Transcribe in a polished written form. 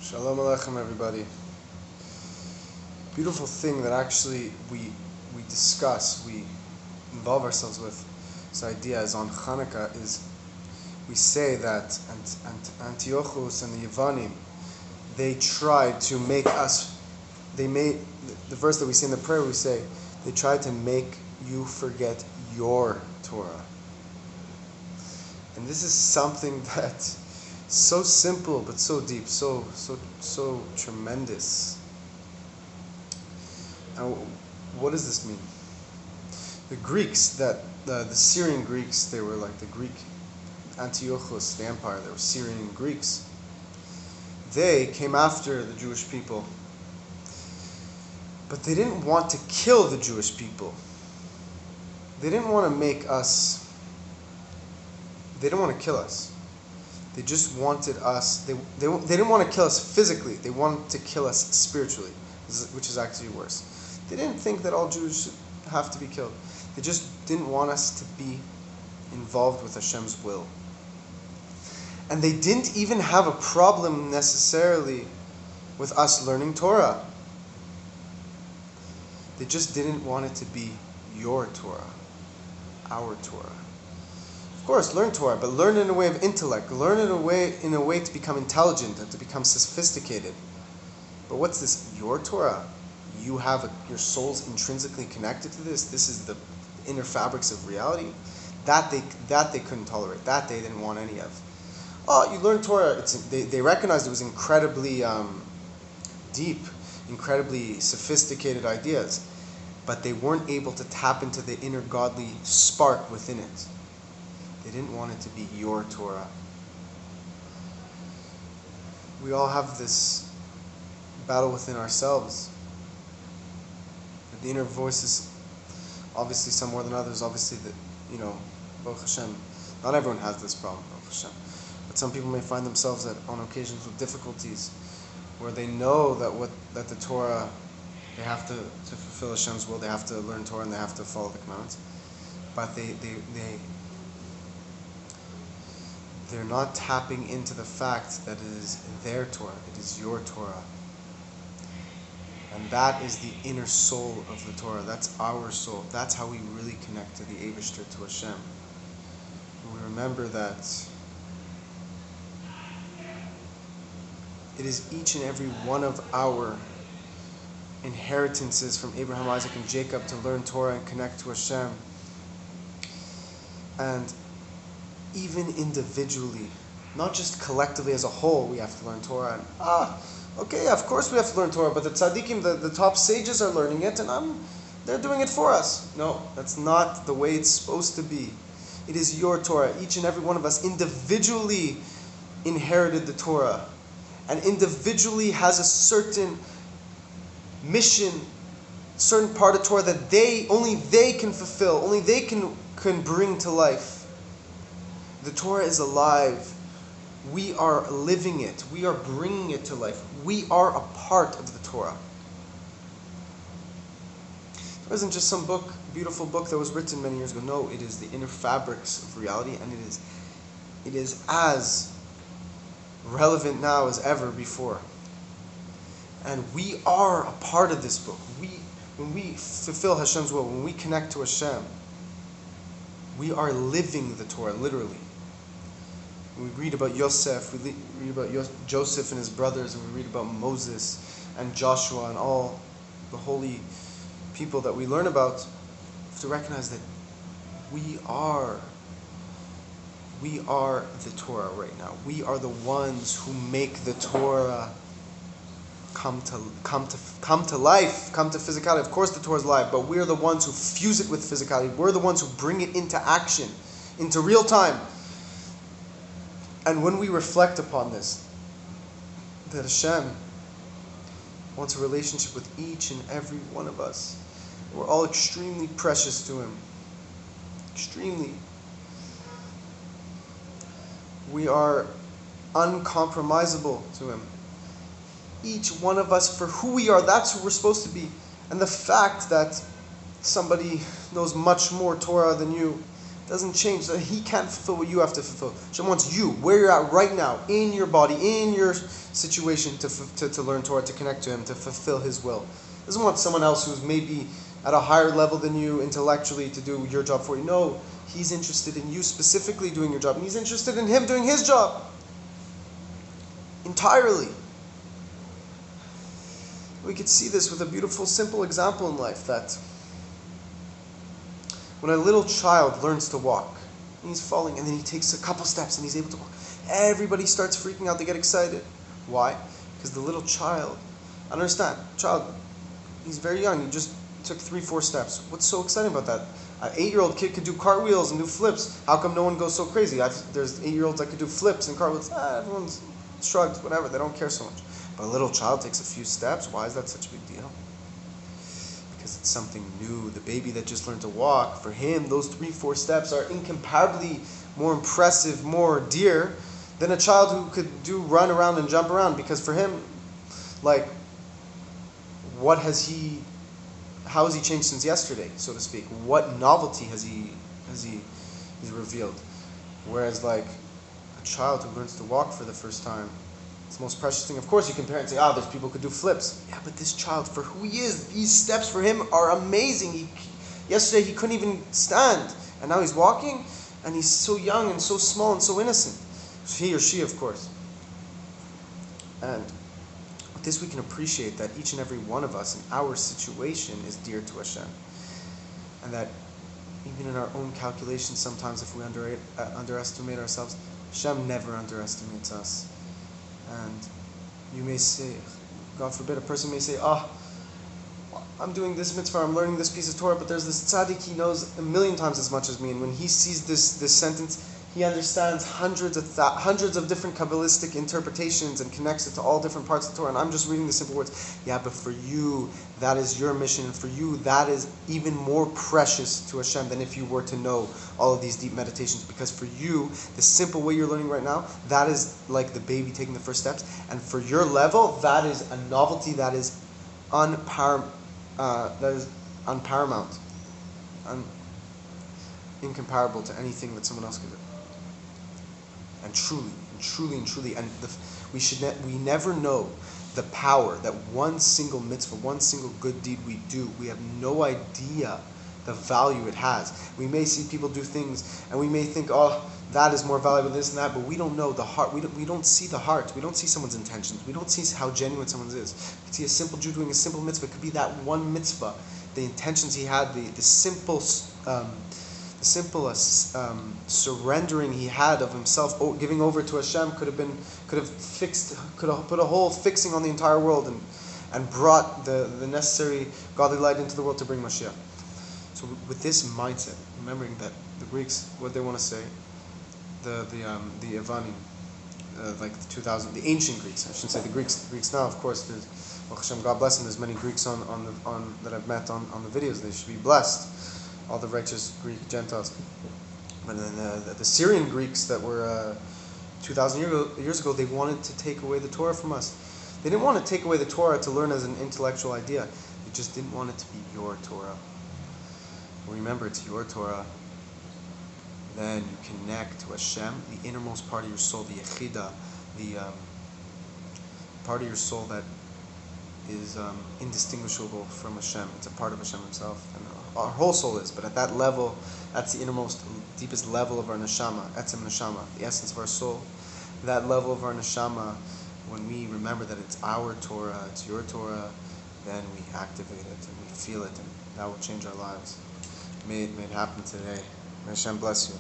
Shalom Aleichem, everybody. Beautiful thing that actually we discuss, we involve ourselves with. This idea is on Hanukkah is we say that Antiochus and the Yevanim, they tried to make us. They made the verse that we say in the prayer. We say they tried to make you forget your Torah. And this is something that's so simple but so deep, so tremendous. Now, what does this mean? The Greeks, the Syrian Greeks, they were like the Greek Antiochus, the empire. They were Syrian Greeks. They came after the Jewish people, but they didn't want to kill the Jewish people. They didn't want to make us. They didn't want to kill us. They just wanted us. They didn't want to kill us physically. They wanted to kill us spiritually, which is actually worse. They didn't think that all Jews should have to be killed. They just didn't want us to be involved with Hashem's will. And they didn't even have a problem necessarily with us learning Torah. They just didn't want it to be your Torah, our Torah. Of course, learn Torah, but learn in a way of intellect. Learn in a way to become intelligent and to become sophisticated. But what's this? Your Torah? You have your soul's intrinsically connected to this. This is the inner fabrics of reality. That they couldn't tolerate. That they didn't want any of. Oh, you learn Torah. They recognized it was incredibly deep, incredibly sophisticated ideas, but they weren't able to tap into the inner godly spark within it. They didn't want it to be your Torah. We all have this battle within ourselves. The inner voices, obviously some more than others, obviously Baruch Hashem, not everyone has this problem, Baruch Hashem. But some people may find themselves on occasions with difficulties where they know that the Torah, they have to fulfill Hashem's will, they have to learn Torah and they have to follow the commandments. But they're not tapping into the fact that it is their Torah, it is your Torah. And that is the inner soul of the Torah. That's our soul. That's how we really connect to the Eivishter, to Hashem. And we remember that it is each and every one of our inheritances from Abraham, Isaac, and Jacob to learn Torah and connect to Hashem. And even individually, not just collectively as a whole, we have to learn Torah. And, okay, of course we have to learn Torah, but the tzaddikim, the top sages are learning it, and they're doing it for us. No, that's not the way it's supposed to be. It is your Torah. Each and every one of us individually inherited the Torah, and individually has a certain mission, certain part of Torah that only they can fulfill, only they can bring to life. The Torah is alive. We are living it. We are bringing it to life. We are a part of the Torah. It wasn't just some book, beautiful book that was written many years ago. No, it is the inner fabrics of reality, and it is as relevant now as ever before. And we are a part of this book. When we fulfill Hashem's will, when we connect to Hashem, we are living the Torah, literally. We read about Yosef, we read about Joseph and his brothers, and we read about Moses and Joshua and all the holy people that we learn about. We have to recognize that we are the Torah right now. We are the ones who make the Torah come to life, come to physicality. Of course the Torah is live, but we're the ones who fuse it with physicality. We're the ones who bring it into action, into real time. And when we reflect upon this, that Hashem wants a relationship with each and every one of us. We're all extremely precious to Him. Extremely. We are uncompromisable to Him. Each one of us, for who we are, that's who we're supposed to be. And the fact that somebody knows much more Torah than you, It doesn't change. So he can't fulfill what you have to fulfill. Hashem wants you, where you're at right now, in your body, in your situation, to learn Torah, to connect to Him, to fulfill His will. He doesn't want someone else who's maybe at a higher level than you intellectually to do your job for you. No, He's interested in you specifically doing your job, and He's interested in Him doing His job entirely. We could see this with a beautiful, simple example in life, that when a little child learns to walk, and he's falling, and then he takes a couple steps and he's able to walk, everybody starts freaking out, they get excited. Why? Because the little child, I understand, child, he's very young, he just took 3-4 steps. What's so exciting about that? An 8-year-old kid could do cartwheels and do flips. How come no one goes so crazy? There's 8-year-olds that could do flips and cartwheels. Everyone's shrugged, whatever, they don't care so much. But a little child takes a few steps. Why is that such a big deal? Because it's something new. The baby that just learned to walk, for him, those 3-4 steps are incomparably more impressive, more dear than a child who could run around and jump around. Because for him, like, how has he changed since yesterday, so to speak? What novelty has he revealed? Whereas, like, a child who learns to walk for the first time, it's the most precious thing. Of course, you compare it and say, there's people who could do flips. Yeah, but this child, for who he is, these steps for him are amazing. Yesterday, he couldn't even stand, and now he's walking, and he's so young and so small and so innocent. He or she, of course. And with this, we can appreciate that each and every one of us in our situation is dear to Hashem. And that even in our own calculations, sometimes if we underestimate ourselves, Hashem never underestimates us. And you may say, God forbid, a person may say, I'm doing this mitzvah, I'm learning this piece of Torah, but there's this tzaddik, he knows 1,000,000 times as much as me. And when he sees this sentence, he understands hundreds of different Kabbalistic interpretations and connects it to all different parts of the Torah. And I'm just reading the simple words. Yeah, but for you, that is your mission. And for you, that is even more precious to Hashem than if you were to know all of these deep meditations. Because for you, the simple way you're learning right now, that is like the baby taking the first steps. And for your level, that is a novelty that is unparamount. Incomparable to anything that someone else could do. And truly, we never know the power that one single mitzvah, one single good deed we do. We have no idea the value it has. We may see people do things, and we may think, that is more valuable than this and that, but we don't know the heart. We don't see the heart. We don't see someone's intentions. We don't see how genuine someone is. We can see a simple Jew doing a simple mitzvah. It could be that one mitzvah, the intentions he had, the simple surrendering he had of himself, giving over to Hashem, could have put a whole fixing on the entire world and brought the necessary godly light into the world to bring Moshiach. So with this mindset, remembering that the Greeks, what they want to say, the Avanim, like the ancient Greeks, I shouldn't say the Greeks now, of course, there's, Hashem, God bless them, there's many Greeks on that I've met on the videos. They should be blessed, all the righteous Greek Gentiles. But then the Syrian Greeks that were 2,000 years ago, they wanted to take away the Torah from us. They didn't want to take away the Torah to learn as an intellectual idea. They just didn't want it to be your Torah. Remember, it's your Torah. Then you connect to Hashem, the innermost part of your soul, the Yechida, the part of your soul that is indistinguishable from Hashem. It's a part of Hashem Himself. And our whole soul is, but at that level, that's the innermost, deepest level of our neshama, etzem neshama, the essence of our soul. That level of our neshama, when we remember that it's our Torah, it's your Torah, then we activate it and we feel it, and that will change our lives. May it happen today. May Hashem bless you.